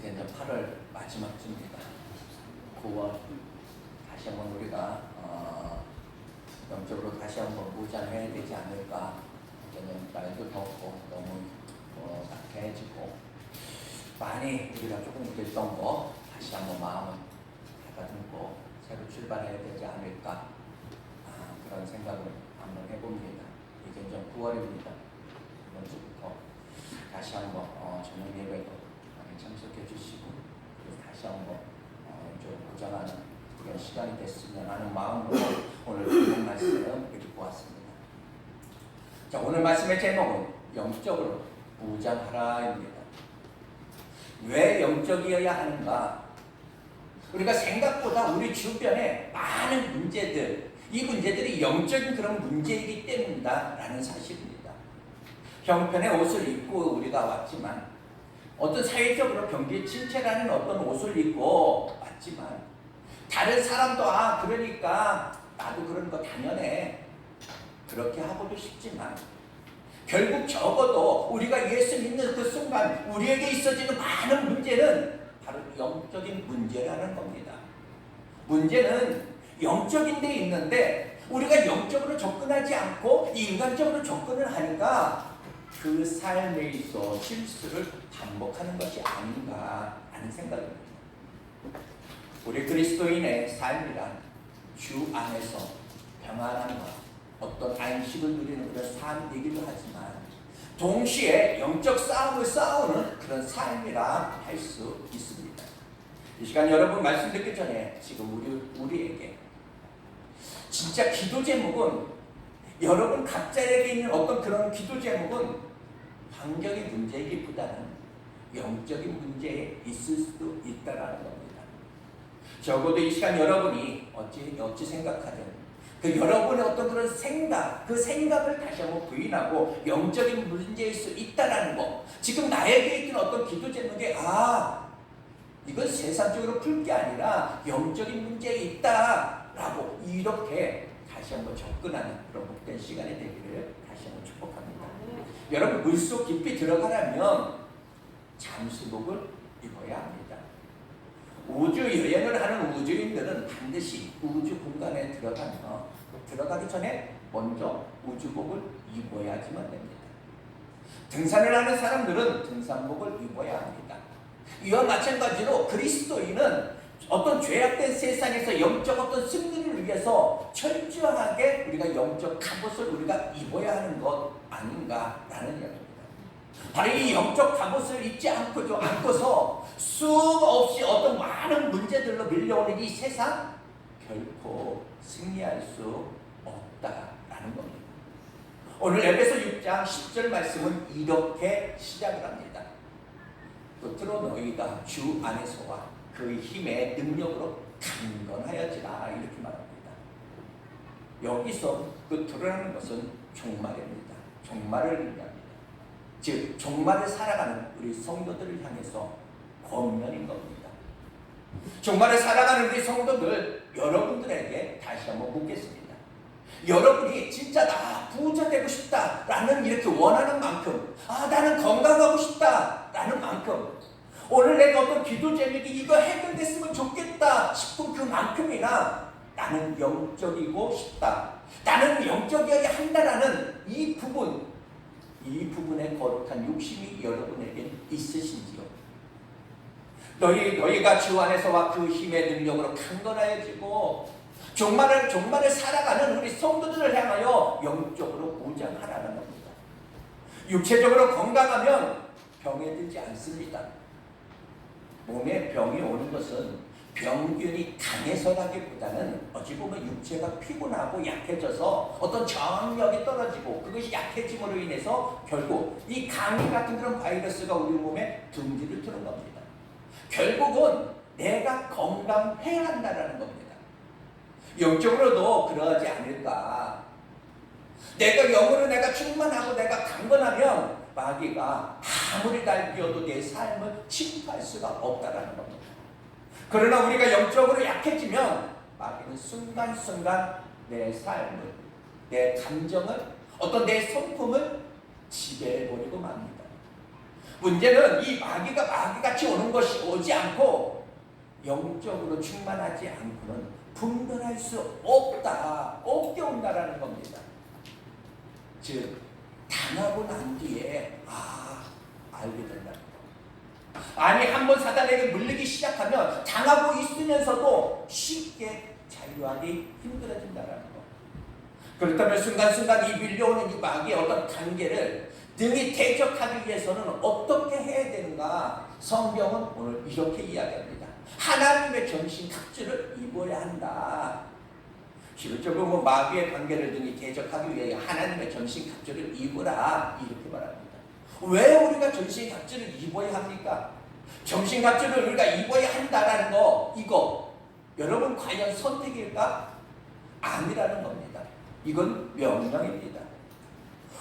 이제 8월 마지막 주입니다. 9월 다시 한번 우리가 영적으로 다시 한번 무장해야 되지 않을까. 저는 날도 덥고 너무 약해지고 많이 우리가 조금 됐던 거 다시 한번 마음을 가다듬고 새로 출발해야 되지 않을까. 그런 생각을 한번 해봅니다. 이제 9월입니다. 이번 주부터 다시 한번 저녁 예배도 참석해 주시고 다시 한번 좀 고전하는 그런 시간이 됐으면 하는 마음으로 오늘 본문 말씀을 읽고 왔습니다. 자, 오늘 말씀의 제목은 영적으로 무장하라입니다. 왜 영적이어야 하는가? 우리가 생각보다 우리 주변에 많은 문제들, 이 문제들이 영적인 그런 문제이기 때문이다라는 사실입니다. 형편의 옷을 입고 우리가 왔지만, 어떤 사회적으로 경기에 침체라는 어떤 옷을 입고 왔지만, 다른 사람도 그러니까 나도 그런 거 당연해, 그렇게 하고도 싶지만, 결국 적어도 우리가 예수 믿는 그 순간 우리에게 있어지는 많은 문제는 바로 영적인 문제라는 겁니다. 문제는 영적인 데 있는데 우리가 영적으로 접근하지 않고 인간적으로 접근을 하니까 그 삶에 있어 실수를 반복하는 것이 아닌가 하는 생각입니다. 우리 그리스도인의 삶이란 주 안에서 평안함과 어떤 안식을 누리는 그런 삶이기도 하지만 동시에 영적 싸움을 싸우는 그런 삶이라 할 수 있습니다. 이 시간 여러분 말씀 듣기 전에 지금 우리에게 진짜 기도 제목은, 여러분 각자에게 있는 어떤 그런 기도 제목은 환경의 문제이기보다는 영적인 문제에 있을 수도 있다라는 겁니다. 적어도 이 시간 여러분이 어찌 생각하든 그 여러분의 어떤 그런 생각, 그 생각을 다시 한번 부인하고 영적인 문제일 수 있다라는 거. 지금 나에게 있는 어떤 기도 제목에 이건 세상적으로 풀 게 아니라 영적인 문제에 있다라고 이렇게 다시 한번 접근하는 그런 복된 시간이 되기를 다시 한번 축복합니다. 여러분 물속 깊이 들어가려면 잠수복을 입어야 합니다. 우주 여행을 하는 우주인들은 반드시 우주 공간에 들어가기 전에 먼저 우주복을 입어야지만 됩니다. 등산을 하는 사람들은 등산복을 입어야 합니다. 이와 마찬가지로 그리스도인은 어떤 죄악된 세상에서 영적 어떤 승리를 위해서 철저하게 우리가 영적 갑옷을 우리가 입어야 하는 것 아닌가라는 이야기입니다. 바로 이 영적 갑옷을 입지 않고서 수없이 어떤 많은 문제들로 밀려오는 이 세상 결코 승리할 수 없다라는 겁니다. 오늘 에베소 6장 10절 말씀은 이렇게 시작을 합니다. 끝으로 너희가 주 안에서와 그 힘의 능력으로 강건하여지라, 이렇게 말합니다. 여기서 끝으로라는 것은 종말입니다. 종말을 의미합니다. 즉 종말을 살아가는 우리 성도들을 향해서 권면인 겁니다. 종말을 살아가는 우리 성도들, 여러분들에게 다시 한번 묻겠습니다. 여러분이 진짜 나 부자 되고 싶다라는 이렇게 원하는 만큼, 나는 건강하고 싶다라는 만큼, 오늘 내가 어떤 기도 제목이 이거 해결됐으면 좋겠다 싶은 그 만큼이나 나는 영적이고 싶다, 나는 영적이어야 한다라는 이 부분에 거룩한 욕심이 여러분에게 있으신지요? 너희가 주 안에서와 그 힘의 능력으로 강건하여지고 종말을 살아가는 우리 성도들을 향하여 영적으로 무장하라는 겁니다. 육체적으로 건강하면 병에 들지 않습니다. 몸에 병이 오는 것은 병균이 강해서라기보다는 어찌 보면 육체가 피곤하고 약해져서 어떤 정력이 떨어지고 그것이 약해짐으로 인해서 결국 이 감기 같은 그런 바이러스가 우리 몸에 둥지를 트는 겁니다. 결국은 내가 건강해야 한다는 겁니다. 영적으로도 그러하지 않을까. 내가 영으로 내가 충만하고 내가 강건하면 마귀가 아무리 달기어도 내 삶을 침투할 수가 없다는 겁니다. 그러나 우리가 영적으로 약해지면 마귀는 순간순간 내 삶을, 내 감정을, 어떤 내 성품을 지배해버리고 맙니다. 문제는 이 마귀가 마귀같이 오는 것이 오지 않고 영적으로 충만하지 않고는 분별할 수 없게 온다라는 겁니다. 즉 당하고 난 뒤에 알게 된다는 거. 아니 한번 사단에게 물리기 시작하면 당하고 있으면서도 쉽게 자유하기 힘들어진다는 거. 그렇다면 순간순간 이 밀려오는 이 마귀의 어떤 단계를 등이 대적하기 위해서는 어떻게 해야 되는가? 성경은 오늘 이렇게 이야기합니다. 하나님의 전신갑주를 입어야 한다. 실질적으로 마귀의 관계를 등이 대적하기 위해 하나님의 전신갑주를 입으라 이렇게 말합니다. 왜 우리가 전신갑주를 입어야 합니까? 전신갑주를 우리가 입어야 한다라는 거, 이거 여러분 과연 선택일까? 아니라는 겁니다. 이건 명령입니다.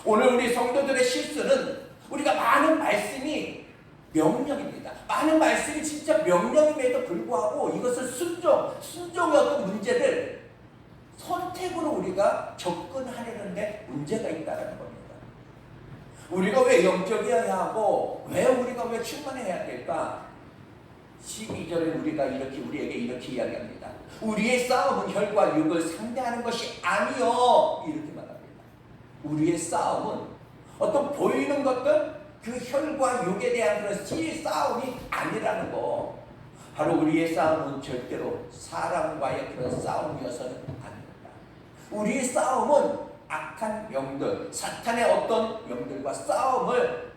오늘 우리 성도들의 실수는 우리가 많은 말씀이 명령입니다. 많은 말씀이 진짜 명령임에도 불구하고 이것을 순종의 어떤 문제를 선택으로 우리가 접근하려는데 문제가 있다는 겁니다. 우리가 왜 영적이어야 하고 우리가 왜 충만해야 될까? 12절에 우리에게 이렇게 이야기합니다. 우리의 싸움은 혈과 육을 상대하는 것이 아니요 이렇게 말합니다. 우리의 싸움은 어떤 보이는 것들 그 혈과 육에 대한 그런 싸움이 아니라는 거. 바로 우리의 싸움은 절대로 사람과의 그런 싸움이어서는 아닙니다. 우리의 싸움은 악한 영들, 사탄의 어떤 영들과 싸움을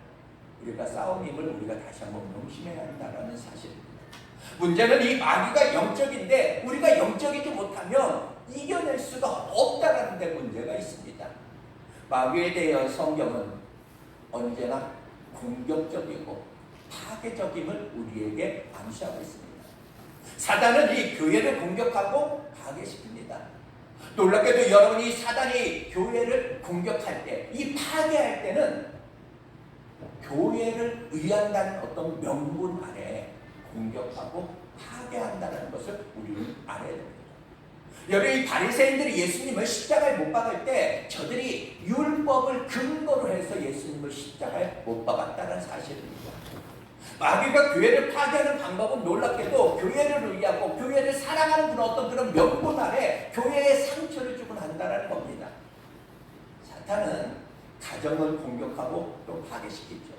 우리가 다시 한번 명심해야 한다는 사실입니다. 문제는 이 마귀가 영적인데 우리가 영적이지 못하면 이겨낼 수가 없다는 데 문제가 있습니다. 마귀에 대해 성경은 언제나 공격적이고 파괴적임을 우리에게 암시하고 있습니다. 사단은 이 교회를 공격하고 파괴시킵니다. 놀랍게도 여러분이 사단이 교회를 공격할 때, 이 파괴할 때는 교회를 위한다는 어떤 명분 아래 공격하고 파괴한다는 것을 우리는 알아야 됩니다. 여러분 이 바리새인들이 예수님을 십자가에 못 박을 때 저들이 율법을 근거로 해서 예수님을 십자가에 못 박았다는 사실입니다. 마귀가 교회를 파괴하는 방법은 놀랍게도 교회를 위하고 교회를 사랑하는 그런 명분 아래 교회에 상처를 주곤 한다는 겁니다. 사탄은 가정을 공격하고 또 파괴시키죠.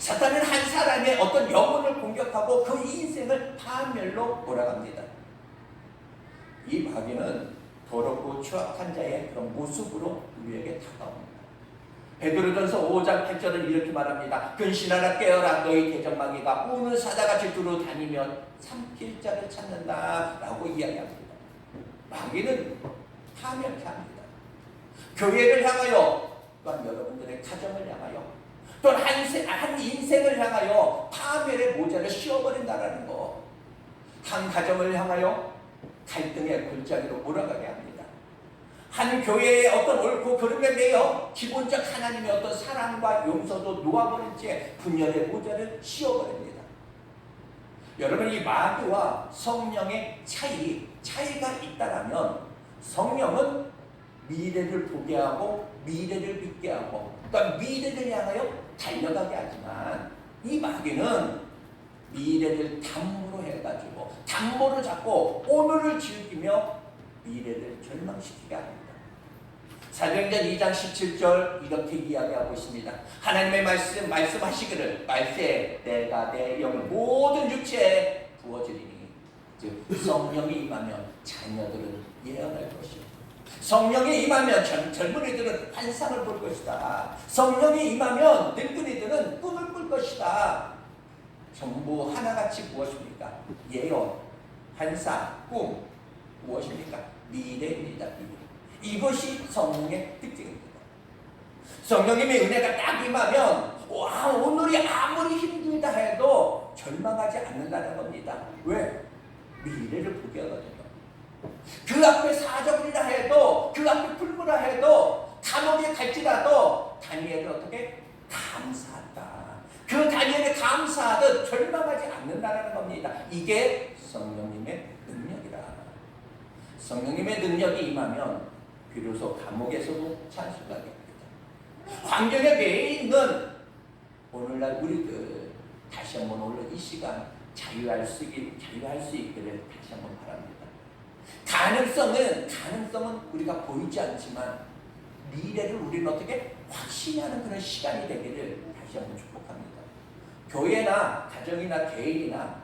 사탄은 한 사람의 어떤 영혼을 공격하고 그 인생을 파멸로 몰아갑니다. 이 마귀는 더럽고 추악한 자의 그런 모습으로 우리에게 다가옵니다. 베드로전서 5장 8절은 이렇게 말합니다. 근신하라 깨어라 너희 대적마귀가 우는 사자같이 두루 다니면 삼킬 자를 찾는다 라고 이야기합니다. 마귀는 파멸케 합니다. 교회를 향하여 또한 여러분들의 가정을 향하여 또한 한 인생을 향하여 파멸의 모자를 씌워버린다는 거. 한 가정을 향하여 갈등의 골짜기로 몰아가게 합니다. 한 교회의 어떤 옳고 그름에 매여 기본적 하나님의 어떤 사랑과 용서도 놓아버린 채 분열의 모자를 씌워버립니다. 여러분 이 마귀와 성령의 차이가 있다라면 성령은 미래를 보게 하고 미래를 믿게 하고 또한 미래를 향하여 달려가게 하지만 이 마귀는 미래를 담보로 해가지고 담보를 잡고 오늘을 즐기며 미래를 절망시키게 합니다. 사도행전 2장 17절 이렇게 이야기하고 있습니다. 하나님의 말씀하시기를 말세 내가 내 영을 모든 육체에 부어주리니 즉 성령이 임하면 자녀들은 예언할 것이요 성령이 임하면 젊은이들은 환상을 볼 것이다. 성령이 임하면 늙은이들은 꿈을 꿀 것이다. 전부 하나같이 무엇입니까? 예언, 환상, 꿈 무엇입니까? 미래입니다. 미래. 이것이 성령의 특징입니다. 성령님의 은혜가 딱 임하면 오늘이 아무리 힘들다 해도 절망하지 않는다는 겁니다. 왜? 미래를 보게 하거든요. 그 앞에 사정이라 해도 그 앞에 불무라 해도 감옥에 갈지라도 다니엘을 어떻게? 감사한다. 그 다니엘에 감사하듯 절망하지 않는다는 겁니다. 이게 성령님의 능력이다. 성령님의 능력이 임하면 비로소 감옥에서도 찬송하게 합니다. 환경에 매여 있는 오늘날 우리들 다시 한번 오늘 이 시간 자유할 수 있기를 다시 한번 바랍니다. 가능성은 우리가 보이지 않지만 미래를 우리는 어떻게 확신히 하는 그런 시간이 되기를 다시 한번 축복합니다. 교회나 가정이나 개인이나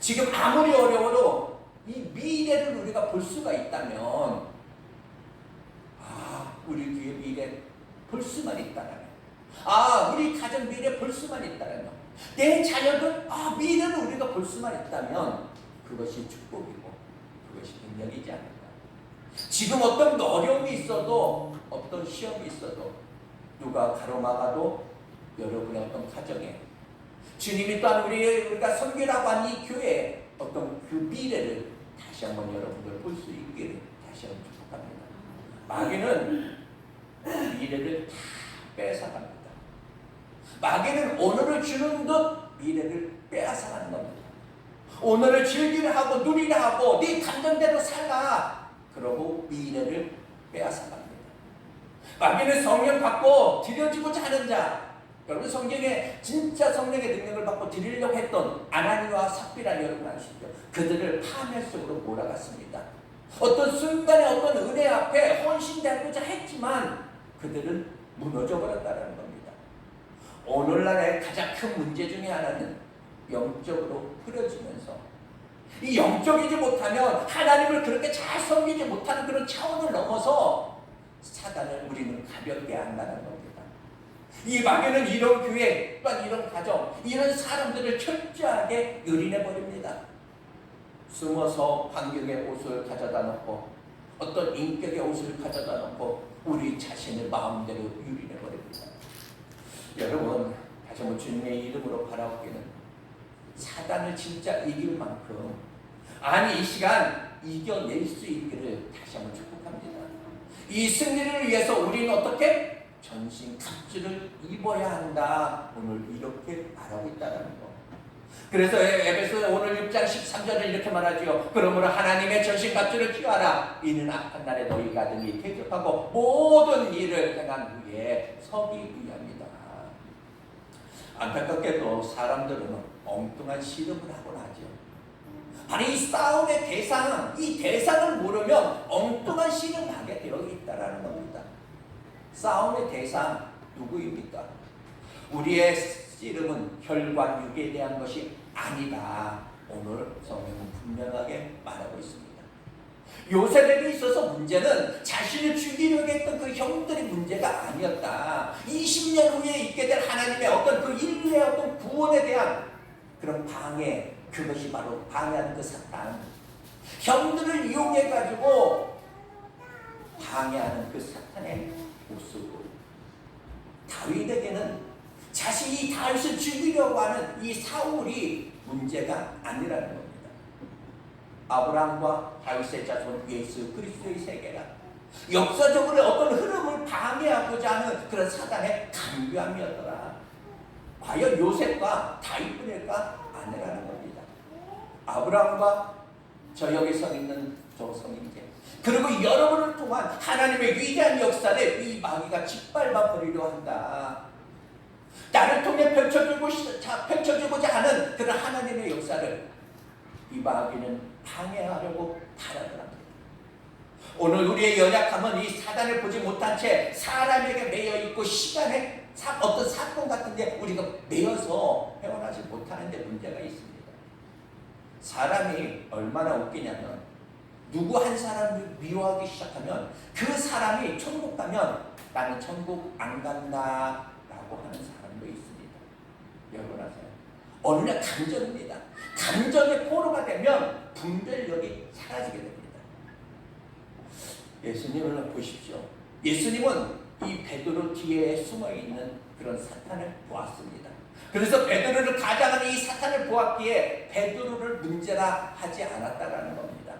지금 아무리 어려워도 이 미래를 우리가 볼 수가 있다면 우리 뒤에 미래 볼 수만 있다면 우리 가정 미래 볼 수만 있다면 내 자녀들 미래를 우리가 볼 수만 있다면 그것이 축복이고 그것이 능력이지 않을까. 지금 어떤 어려움이 있어도 어떤 시험이 있어도 누가 가로막아도 여러분의 어떤 가정에 주님이 또한 우리가 섬기라고 한 이 교회에 어떤 그 미래를 다시 한번 여러분들 볼 수 있기를 다시 한번 축복합니다. 마귀는 미래를 다 뺏어갑니다. 마귀는 오늘을 주는 듯 미래를 빼앗아가는 겁니다. 오늘을 즐기려 하고 누리려 하고 네 감정대로 살라 그러고 미래를 빼앗아갑니다. 마귀는 성령 받고 드려지고자 하는 자, 여러분 성경에 진짜 성령의 능력을 받고 드리려고 했던 아나니와 삽비라 여러분 아시죠? 그들을 파멸 속으로 몰아갔습니다. 어떤 순간에 어떤 은혜 앞에 헌신되고자 했지만 그들은 무너져 버렸다는 겁니다. 오늘날의 가장 큰 문제 중에 하나는 영적으로 흐려지면서 이 영적이지 못하면 하나님을 그렇게 잘 섬기지 못하는 그런 차원을 넘어서 사단을 우리는 가볍게 안다는 겁니다. 이 마귀는 이런 교회 또한 이런 가정 이런 사람들을 철저하게 유린해버립니다. 숨어서 환경의 옷을 가져다 놓고 어떤 인격의 옷을 가져다 놓고 우리 자신을 마음대로 유린해버립니다. 여러분 다시 한번 주님의 이름으로 바라보기는 사단을 진짜 이길 만큼 이 시간 이겨낼 수 있기를 다시 한번 축복합니다. 이 승리를 위해서 우리는 어떻게 전신 갑주를 입어야 한다. 오늘 이렇게 말하고 있다는 거. 그래서 에베소 오늘 6장 13절을 이렇게 말하죠. 그러므로 하나님의 전신 갑주를 취하라. 이는 악한 날에 너희가 등이 대적하고 모든 일을 행한 후에 서기 위함이다. 안타깝게도 사람들은 엉뚱한 씨름을 하곤 하죠. 아니 이 싸움의 대상, 이 대상을 모르면 엉뚱한 씨름을 하게 되어 있다는 겁니다. 싸움의 대상 누구입니까? 우리의 씨름은 혈과 육에 대한 것이 아니다. 오늘 성경은 분명하게 말하고 있습니다. 요셉에게 있어서 문제는 자신을 죽이려고 했던 그 형들의 문제가 아니었다. 20년 후에 있게 될 하나님의 어떤 그 인류의 어떤 구원에 대한 그런 방해, 그것이 바로 방해하는 그 사탄. 형들을 이용해가지고 방해하는 그 사탄의 모습. 다윗에게는 자신이 다윗을 죽이려고 하는 이 사울이 문제가 아니라는 겁니다. 아브라함과 다윗의 자손 예수 그리스도의 세계라 역사적으로 어떤 흐름을 방해하고자 하는 그런 사단의 강요함이었더라. 과연 요셉과 다윗뿐일까? 아니라는 겁니다. 아브라함과 저 여기 서 있는 저 성인제 그리고 여러분을 통한 하나님의 위대한 역사를 이 마귀가 짓밟아 버리려 한다. 나를 통해 펼쳐지고자 하는 그런 하나님의 역사를 이 마귀는 방해하려고 바라더랍니다. 오늘 우리의 연약함은 이 사단을 보지 못한 채 사람에게 매여 있고 시간에 어떤 사건 같은데 우리가 매여서 헤어나지 못하는 데 문제가 있습니다. 사람이 얼마나 웃기냐면 누구 한 사람을 미워하기 시작하면 그 사람이 천국 가면 나는 천국 안 간다 라고 하는 사람도 있습니다. 여러분 아세요? 어느 날 감정입니다. 감정의 포로가 되면 분별력이 사라지게 됩니다. 예수님을 보십시오. 예수님은 이 베드로 뒤에 숨어있는 그런 사탄을 보았습니다. 그래서 베드로를 가장하는 이 사탄을 보았기에 베드로를 문제라 하지 않았다라는 겁니다.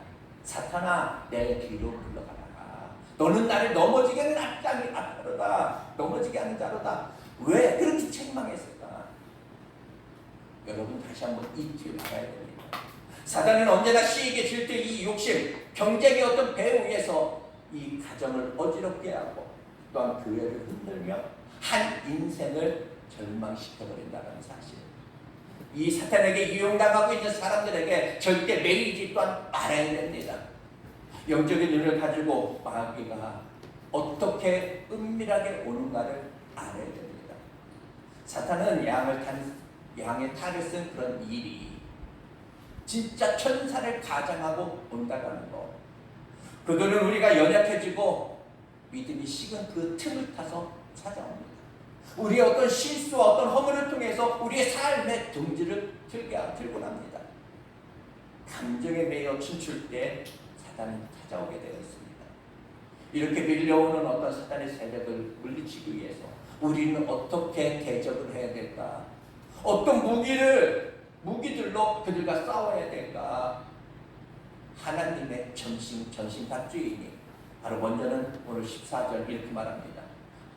사탄아 내 뒤로 물러가라. 너는 나를 넘어지게 하는 앞자로다. 넘어지게 하는 자로다. 왜 그렇게 책망했을까? 여러분 다시 한번 잊지 말아야 됩니다. 사단은 언제나 시익에 질투 이 욕심, 경쟁의 어떤 배후에서 이 가정을 어지럽게 하고 또한 교회를 흔들며 한 인생을 절망시켜버린다는 사실. 이 사탄에게 이용당하고 있는 사람들에게 절대 매이지 또한 말아야 됩니다. 영적인 눈을 가지고 마귀가 어떻게 은밀하게 오는가를 알아야 됩니다. 사탄은 양의 탈을 쓴 그런 일이 진짜 천사를 가장하고 온다는 거. 그들은 우리가 연약해지고 믿음이 식은 그 틈을 타서 찾아옵니다. 우리의 어떤 실수와 어떤 허물을 통해서 우리의 삶의 둥지를 들고 납니다. 감정에 매여 춤출 때 사탄은 찾아오게 되어 있습니다. 이렇게 밀려오는 어떤 사탄의 세력을 물리치기 위해서 우리는 어떻게 대적을 해야 될까? 어떤 무기들로 그들과 싸워야 될까? 하나님의 전신갑주이니 바로 먼저는 오늘 14절 이렇게 말합니다.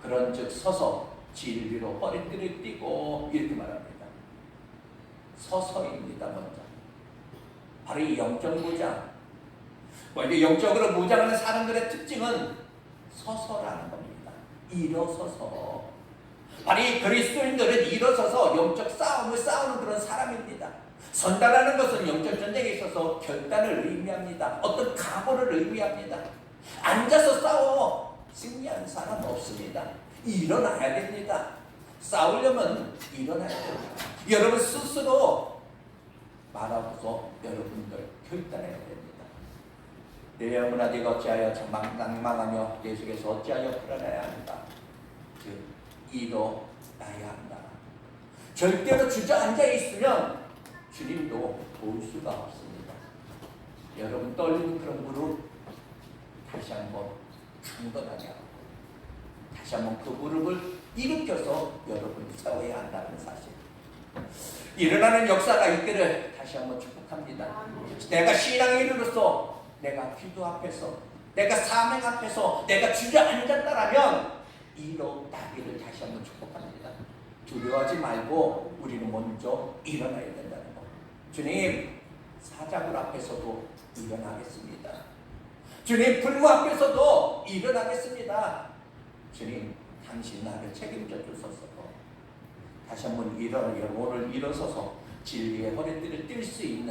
그런즉 서서 진리로 허리띠를 띠고 이렇게 말합니다. 서서입니다. 먼저 바로 이 영적 무장. 먼저 영적으로 무장하는 사람들의 특징은 서서라는 겁니다. 일어서서. 바로 이 그리스도인들은 일어서서 영적 싸움을 싸우는 그런 사람입니다. 선다라는 것은 영적 전쟁에 있어서 결단을 의미합니다. 어떤 각오를 의미합니다. 앉아서 싸워 승리하는 사람 없습니다. 일어나야 됩니다. 싸우려면 일어나야 됩니다. 여러분 스스로 말하고서 여러분들 결단해야 됩니다. 내 영혼아 네가 어찌하여 낭망하며 내 속에서 어찌하여 불안해야 한다. 즉 일어나야 한다. 절대로 주저앉아 있으면 주님도 볼 수가 없습니다. 여러분 떨리는 그런 무릎 다시 한번 강건하게 하고 다시 한번 그 무릎을 일으켜서 여러분이 세워야 한다는 사실. 일어나는 역사가 있기를 다시 한번 축복합니다. 내가 신앙인으로서 내가 기도 앞에서 내가 사명 앞에서 내가 주저앉았다라면 일어나기를 다시 한번 축복합니다. 두려워하지 말고 우리는 먼저 일어나야 된다는 것. 주님 사자굴 앞에서도 일어나겠습니다. 주님 불무 앞에서도 일어나겠습니다. 주님 당신 나를 책임져 주소서. 다시 한번 오늘 일어서서 진리의 허리띠를 띨 수 있는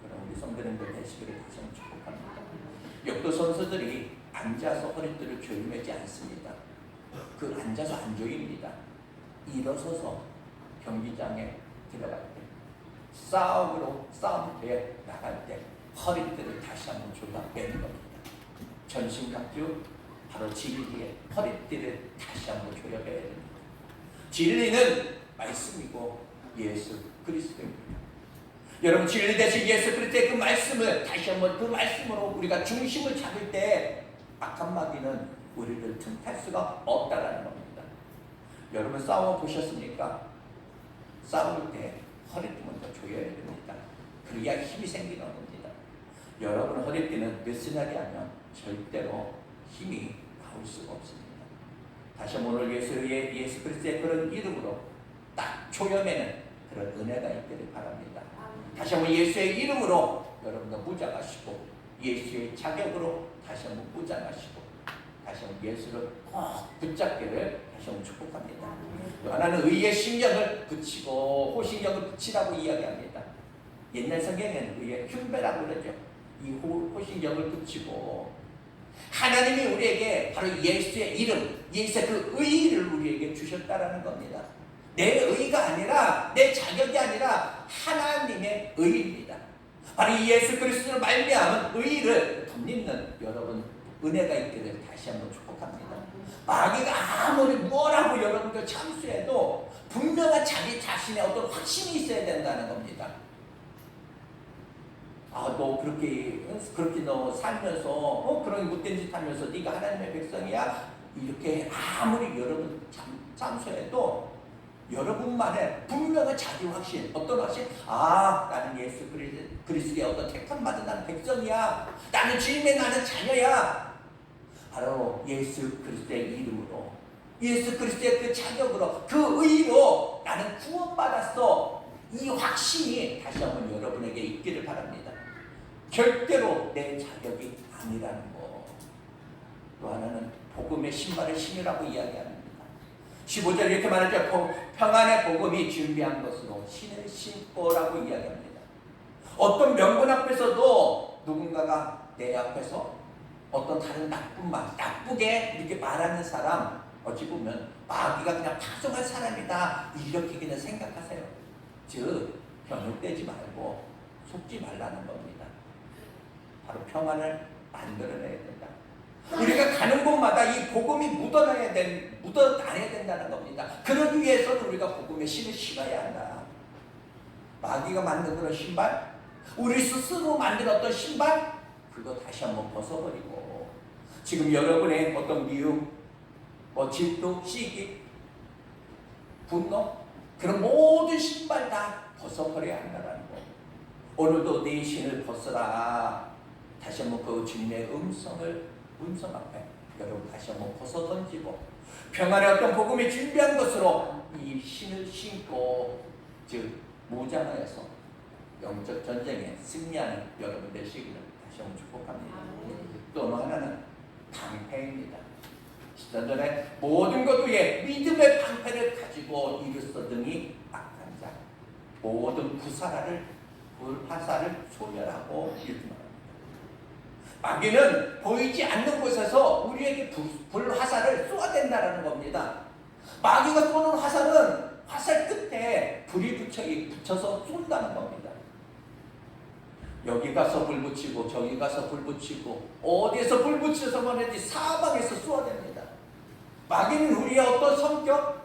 그런 우리 성도님들 되시기를 다시 한번 축복합니다. 역도 선수들이 앉아서 허리띠를 조임하지 않습니다. 그 앉아서 안 조입니다. 일어서서 경기장에 들어갈 때 싸움대에 나갈 때 허리띠를 다시 한번 조여 빼는 겁니다. 전신갑주 바로 진리의 허리띠를 다시 한번 조여 빼야 됩니다. 진리는 말씀이고 예수 그리스도입니다. 여러분 진리 대신 예수 그리스도의 그 말씀을 다시 한번 그 말씀으로 우리가 중심을 잡을 때 악한 마귀는 우리를 틈탈 수가 없다라는 겁니다. 여러분 싸워 보셨습니까? 싸울 때 허리띠 먼저 조여야 됩니다. 그래야 힘이 생기는 겁니다. 여러분 허리띠는 느슨하게 하면 절대로 힘이 나올 수가 없습니다. 다시 한번 오늘 예수 그리스도의 그런 이름으로 딱 조여매는 그런 은혜가 있기를 바랍니다. 다시 한번 예수의 이름으로 여러분들 무장하시고 예수의 자격으로 다시 한번 무장하시고 다시 한번 예수를 꼭 붙잡기를 다시 한번 축복합니다. 또 하나는 의의 심령을 붙이고 호심령을 붙이라고 이야기합니다. 옛날 성경에는 의의 흉배라고 그러죠. 이 호심령을 붙이고 하나님이 우리에게 바로 예수의 이름, 예수의 그 의를 우리에게 주셨다라는 겁니다. 내 의가 아니라 내 자격이 아니라 하나님의 의입니다. 바로 이 예수 그리스도를 말미암은 의를 덧입는 여러분 은혜가 있기를 다시 한번 축복합니다. 마귀가 아무리 뭐라고 여러분들 참수해도 분명한 자기 자신의 어떤 확신이 있어야 된다는 겁니다. 너 그렇게 너 살면서 그런 못된 짓 하면서 네가 하나님의 백성이야? 이렇게 아무리 여러분 참수해도 여러분만의 분명한 자기 확신, 어떤 확신? 나는 예수 그리스도의 어떤 택함받은 나는 백성이야. 나는 주님의 나는 자녀야. 바로 예수 그리스도의 이름으로, 예수 그리스도의 그 자격으로, 그 의로 나는 구원받았어. 이 확신이 다시 한번 여러분에게 있기를 바랍니다. 절대로 내 자격이 아니라는 거. 또 하나는 복음의 신발을 신으라고 이야기합니다. 15절 이렇게 말하죠. 평안의 복음이 준비한 것으로 신을 신고라고 이야기합니다. 어떤 명분 앞에서도 누군가가 내 앞에서 어떤 다른 나쁜 말, 나쁘게 이렇게 말하는 사람, 어찌 보면 마귀가 그냥 파송한 사람이다 이렇게 그냥 생각하세요. 즉 현혹되지 말고 속지 말라는 겁니다. 바로 평안을 만들어내야 된다. 우리가 가는 곳마다 이 복음이 묻어나야 된다는 겁니다. 그러기 위해서는 우리가 복음의 신을 신어야 한다. 마귀가 만든 그런 신발, 우리 스스로 만든 어떤 신발, 그거 다시 한번 벗어버리고, 지금 여러분의 어떤 미움, 질투, 시기, 분노, 그런 모든 신발 다 벗어버려야 한다는 거. 오늘도 내 신을 벗어라. 다시 한번 그 주님의 음성 앞에 여러분 다시 한번 벗어 던지고, 평안의 어떤 복음이 준비한 것으로 이 신을 신고, 즉 무장하여서 영적 전쟁에 승리하는 여러분 되시기를 다시 한번 축복합니다. 또 하나는 방패입니다. 10절에 모든 것 위에 믿음의 방패를 가지고 이르스더니 악한 자 모든 불화살을 소멸하고 이렇게 말합니다. 마귀는 보이지 않는 곳에서 우리에게 불화살을 쏘아댄다는 겁니다. 마귀가 쏘는 화살은 화살 끝에 불이 붙여서 쏜다는 겁니다. 여기 가서 불 붙이고 저기 가서 불 붙이고 어디에서 불 붙여서 보내지 사방에서 쏘아댑니다. 마귀는 우리의 어떤 성격,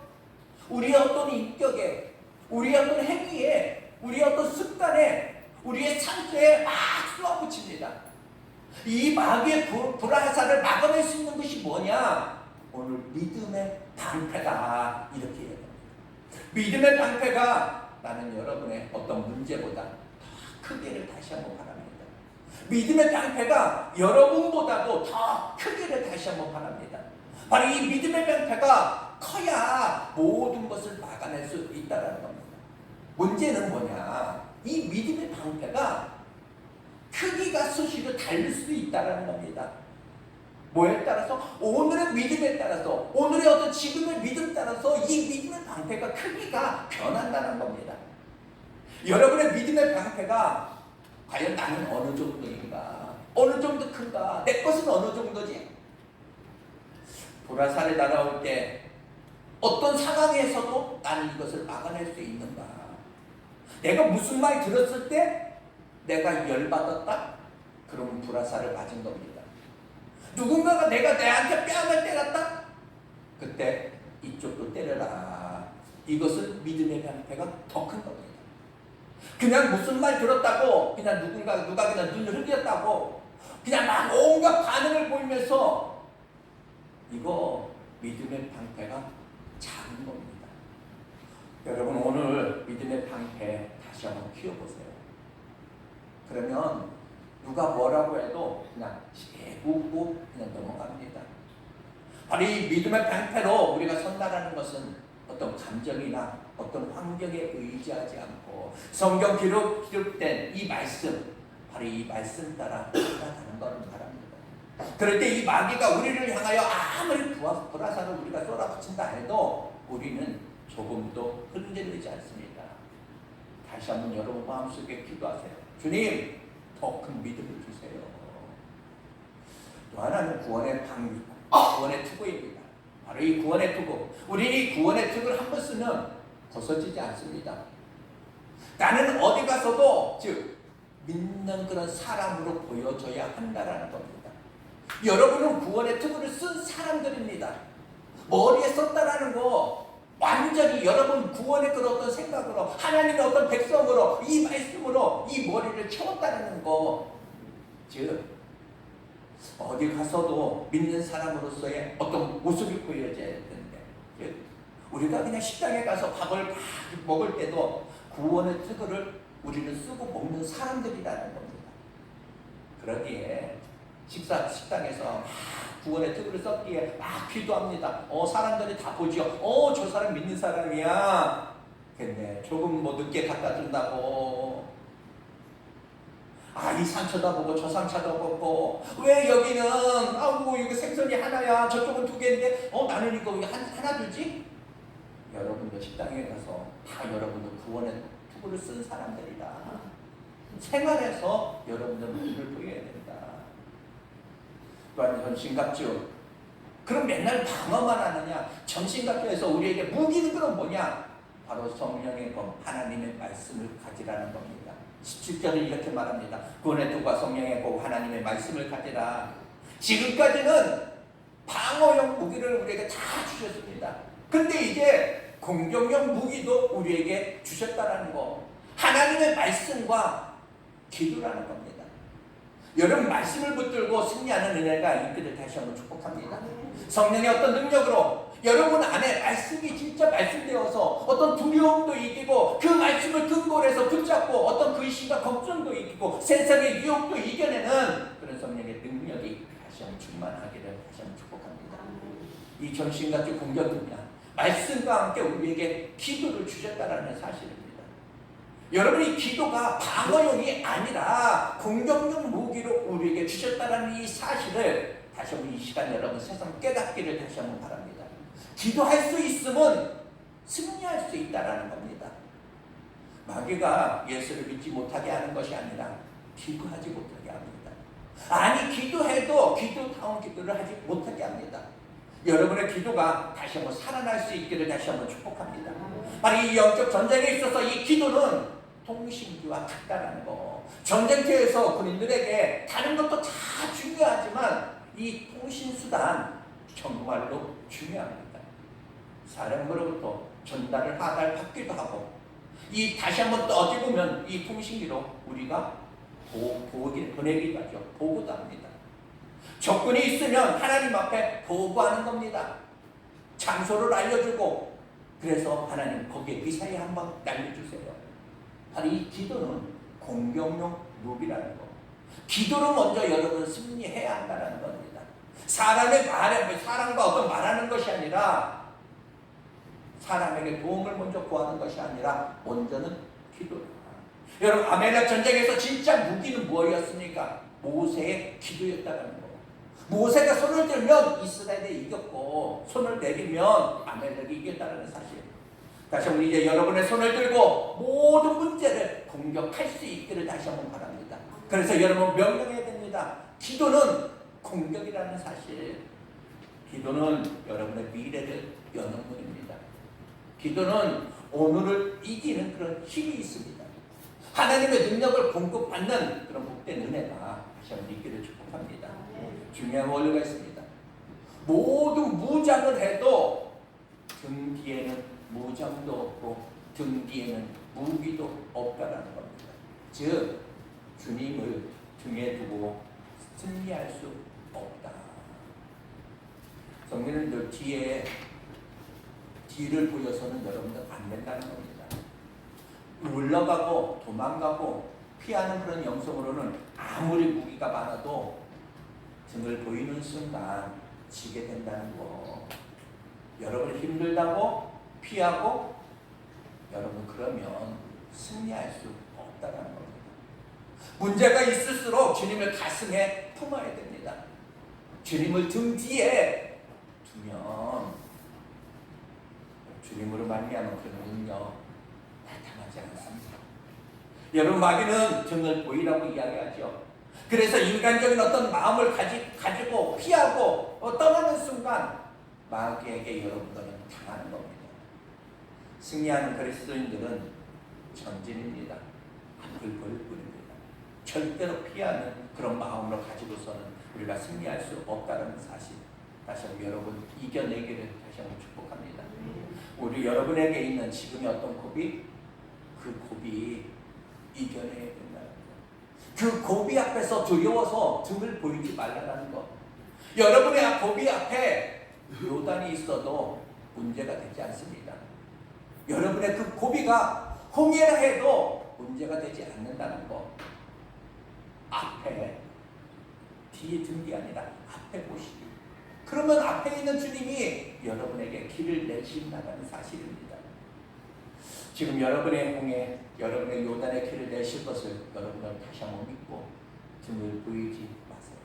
우리의 어떤 인격에, 우리의 어떤 행위에, 우리의 어떤 습관에, 우리의 상태에 막 쏘아붙입니다. 이 마귀의 불화살을 막아낼 수 있는 것이 뭐냐? 오늘 믿음의 방패다 이렇게 얘기합니다. 믿음의 방패가 나는 여러분의 어떤 문제보다 더 크기를 다시 한번 바랍니다. 믿음의 방패가 여러분보다도 더 크기를 다시 한번 바랍니다. 바로 이 믿음의 방패가 커야 모든 것을 막아낼 수 있다는 겁니다. 문제는 뭐냐? 이 믿음의 방패가 크기가 수시로 다를 수 있다는 겁니다. 뭐에 따라서? 오늘의 믿음에 따라서, 오늘의 어떤 지금의 믿음 따라서 이 믿음의 방패가 크기가 변한다는 겁니다. 여러분의 믿음의 방패가 과연 나는 어느 정도인가? 어느 정도 큰가? 내 것은 어느 정도지? 불화살이 날아올 때 어떤 상황에서도 나는 이것을 막아낼 수 있는가? 내가 무슨 말 들었을 때 내가 열받았다? 그러면 불화살을 맞은 겁니다. 누군가가 내한테 뺨을 때렸다? 그때 이쪽도 때려라. 이것은 믿음의 방패가 더 큰 겁니다. 그냥 무슨 말 들었다고 그냥 누가 그냥 눈을 흘렸다고 그냥 막 온갖 반응을 보이면서 이거 믿음의 방패가 작은 겁니다. 여러분 오늘 믿음의 방패 다시 한번 키워보세요. 그러면 누가 뭐라고 해도 그냥 웃고 그냥 넘어갑니다. 바로 이 믿음의 방패로 우리가 선다라는 것은 어떤 감정이나 어떤 환경에 의지하지 않고 성경 기록된 이 말씀, 바로 이 말씀 따라 살아가는 것을 바랍니다. 그럴 때 이 마귀가 우리를 향하여 아무리 불화살을 우리가 쏟아붙인다 해도 우리는 조금도 흔들리지 않습니다. 다시 한번 여러분 마음속에 기도하세요. 주님, 더 큰 믿음을 주세요. 또 하나는 구원의 투구입니다. 바로 이 구원의 투구. 우리 이 구원의 투구를 한 번 쓰면 벗어지지 않습니다. 나는 어디 가서도 즉 믿는 그런 사람으로 보여줘야 한다라는 겁니다. 여러분은 구원의 투구를 쓴 사람들입니다. 머리에 썼다라는 거 완전히 여러분 구원의 그런 어떤 생각으로 하나님의 어떤 백성으로 이 말씀으로 이 머리를 채웠다는 거, 즉 어디 가서도 믿는 사람으로서의 어떤 모습이 보여져야 되는데, 즉 우리가 그냥 식당에 가서 밥을 막 먹을 때도 구원의 특허를 우리는 쓰고 먹는 사람들이라는 겁니다. 그러기에 식당에서 구원의 특허를 썼기에 막 기도합니다. 사람들이 다 보죠. 저 사람 믿는 사람이야. 근데 조금 늦게 갖다 준다고. 이 산 쳐다보고 저 산 쳐다보고, 왜 여기는 이거 생선이 하나야, 저쪽은 두 개인데 나는 이거 하나 주지? 여러분도 식당에 가서 다 여러분도 구원의 투구를 쓴 사람들이다. 생활에서 여러분들 모습을 보여야 된다. 또한 전신갑주. 그럼 맨날 방어만 하느냐? 전신갑주에서 우리에게 무기는 그럼 뭐냐? 바로 성령의 검, 하나님의 말씀을 가지라는 겁니다. 17절을 이렇게 말합니다. 구원의 투구와 성령의 검, 하나님의 말씀을 가지라. 지금까지는 방어용 무기를 우리에게 다 주셨습니다. 근데 이제 공격용 무기도 우리에게 주셨다는 거. 하나님의 말씀과 기도라는 겁니다. 여러분 말씀을 붙들고 승리하는 은혜가 있기를 다시 한번 축복합니다. 성령의 어떤 능력으로 여러분 안에 말씀이 진짜 말씀되어서 어떤 두려움도 이기고 그 말씀을 근거로 해서 붙잡고 어떤 의심과 걱정도 이기고 세상의 유혹도 이겨내는 그런 성령의 능력이 다시 한번 충만하기를 다시 한번 축복합니다. 이 전신같이 공격은요, 말씀과 함께 우리에게 기도를 주셨다는 사실입니다. 여러분이 기도가 방어용이 아니라 공격용 무기로 우리에게 주셨다는 이 사실을 다시 한번 이 시간 여러분 세상 깨닫기를 다시 한번 바랍니다. 기도할 수 있으면 승리할 수 있다는 겁니다. 마귀가 예수를 믿지 못하게 하는 것이 아니라 기도하지 못하게 합니다. 아니 기도해도 기도다운 기도를 하지 못하게 합니다. 여러분의 기도가 다시 한번 살아날 수 있기를 다시 한번 축복합니다. 바로 이 영적 전쟁에 있어서 이 기도는 통신기와 같다라는 거. 전쟁터에서 군인들에게 다른 것도 다 중요하지만 이 통신수단 정말로 중요합니다. 사람으로부터 전달을 받기도 하고 이 다시 한번 떠집으면 이 통신기로 우리가 보내기도 하죠. 보고도 합니다. 적군이 있으면 하나님 앞에 보고하는 겁니다. 장소를 알려주고 그래서 하나님 거기에 미사일 한번 날려주세요. 바로 이 기도는 공격용 무기라는 거. 기도로 먼저 여러분 승리해야 한다는 겁니다. 사람의 말에 사람과 어떤 말하는 것이 아니라 사람에게 도움을 먼저 구하는 것이 아니라 먼저는 기도다. 여러분 아멜렉 전쟁에서 진짜 무기는 무엇이었습니까? 모세의 기도였다는 거. 모세가 손을 들면 이스라엘이 이겼고 손을 내리면 아멜렉이 이겼다는 사실. 다시 한번 이제 여러분의 손을 들고 모든 문제를 공격할 수 있기를 다시 한번 바랍니다. 그래서 여러분 명령해야 됩니다. 기도는 공격이라는 사실. 기도는 여러분의 미래를 여는 문입니다. 기도는 오늘을 이기는 그런 힘이 있습니다. 하나님의 능력을 공급받는 그런 복된 은혜가 다시 한번 있기를 축복합니다. 중요한 원리가 있습니다. 모든 무장을 해도 등 뒤에는 무장도 없고 등 뒤에는 무기도 없다라는 겁니다. 즉 주님을 등에 두고 승리할 수 없다. 성경은 뒤를 보여서는 여러분들 안 된다는 겁니다. 물러가고 도망가고 피하는 그런 영성으로는 아무리 무기가 많아도 등을 보이는 순간 지게 된다는 거. 여러분 힘들다고 피하고 여러분 그러면 승리할 수 없다는 겁니다. 문제가 있을수록 주님을 가슴에 품어야 됩니다. 주님을 등 뒤에 두면 주님으로 말미암은 그런 능력 나타나지 않습니다. 여러분 마귀는 등을 보이라고 이야기하죠. 그래서 인간적인 어떤 마음을 가지고 피하고 떠나는 순간 마귀에게 여러분들은 당하는 겁니다. 승리하는 그리스도인들은 전진입니다. 앞을 볼 뿐입니다. 절대로 피하는 그런 마음으로 가지고서는 우리가 승리할 수 없다는 사실 다시 한번 여러분 이겨내기를 다시 한번 축복합니다. 우리 여러분에게 있는 지금의 어떤 고비, 그 고비 이겨내야 된다는 것. 그 고비 앞에서 두려워서 등을 보이지 말라는 것. 여러분의 고비 앞에 요단이 있어도 문제가 되지 않습니다. 여러분의 그 고비가 홍해라 해도 문제가 되지 않는다는 것. 앞에 뒤에 든 게 아니라 앞에 보시기. 그러면 앞에 있는 주님이 여러분에게 길을 내신다는 사실입니다. 지금 여러분의 홍해, 여러분의 요단의 길을 내실 것을 여러분은 다시 한번 믿고 등을 보이지 마세요.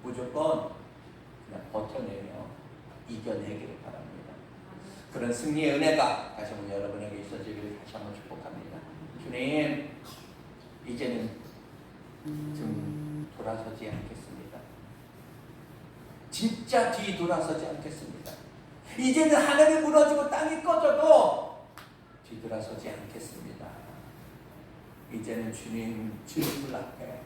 무조건 그냥 버텨내며 이겨내기를 바랍니다. 그런 승리의 은혜가 다시 한번 여러분에게 있어지기를 다시 한번 축복합니다. 주님, 이제는 좀 돌아서지 않겠습니다. 진짜 뒤돌아서지 않겠습니다. 이제는 하늘이 무너지고 땅이 꺼져도 뒤돌아서지 않겠습니다. 이제는 주님을 앞에,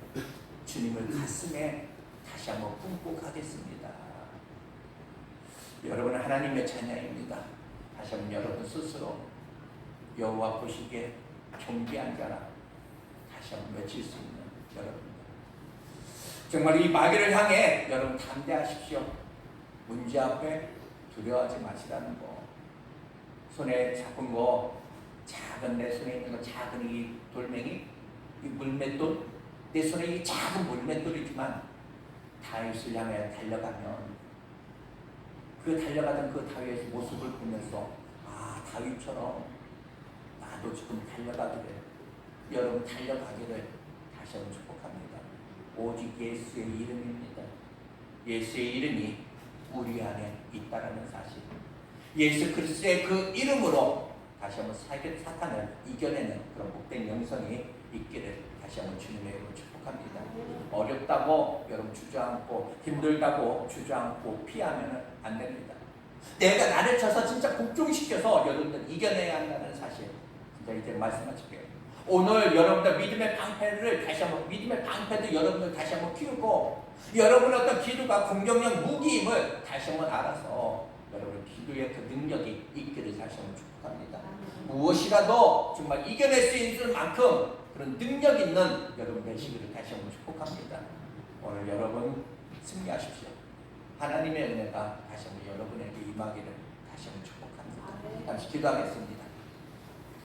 주님을 가슴에 다시 한번 품고 가겠습니다. 여러분은 하나님의 자녀입니다. 다시 한번 여러분 스스로 여호와 보시기에 존귀한 자라 다시 한번 외칠 수 있는 여러분입니다. 정말 이 마귀를 향해 여러분 담대하십시오. 문제 앞에 두려워하지 마시라는 거. 손에 잡은 거, 작은 내 손에 있는 거, 작은 이 돌멩이, 이 물맷돌, 내 손에 이 작은 물맷돌이지만 다윗을 향해 달려가면 그 달려가던 그 다윗의 모습을 보면서 아, 다윗처럼 나도 지금 달려가기를, 여러분 달려가기를 다시 한번 축복합니다. 오직 예수의 이름입니다. 예수의 이름이 우리 안에 있다라는 사실, 예수 그리스도의 그 이름으로 다시 한번 사탄을 이겨내는 그런 복된 영성이 있기를 다시 한번 주님의 이름으로 축복합니다. 어렵다고 여러분 주저앉고 힘들다고 주저앉고 피하면 안 됩니다. 내가 나를 쳐서 진짜 복종시켜서 여러분들 이겨내야 한다는 사실, 진짜 이제 말씀하실게요. 오늘 여러분들 믿음의 방패를 다시 한번, 믿음의 방패도 여러분들 다시 한번 키우고, 여러분의 어떤 기도가 공격력 무기임을 다시 한번 알아서 여러분 기도의 그 능력이 있기를 다시 한번 축복합니다. 무엇이라도 정말 이겨낼 수 있을 만큼 그런 능력 있는 여러분 되시기를 다시 한번 축복합니다. 오늘 여러분 승리하십시오. 하나님의 은혜가 다시 한번 여러분에게 임하기를 다시 한번 축복합니다. 잠시 기도하겠습니다.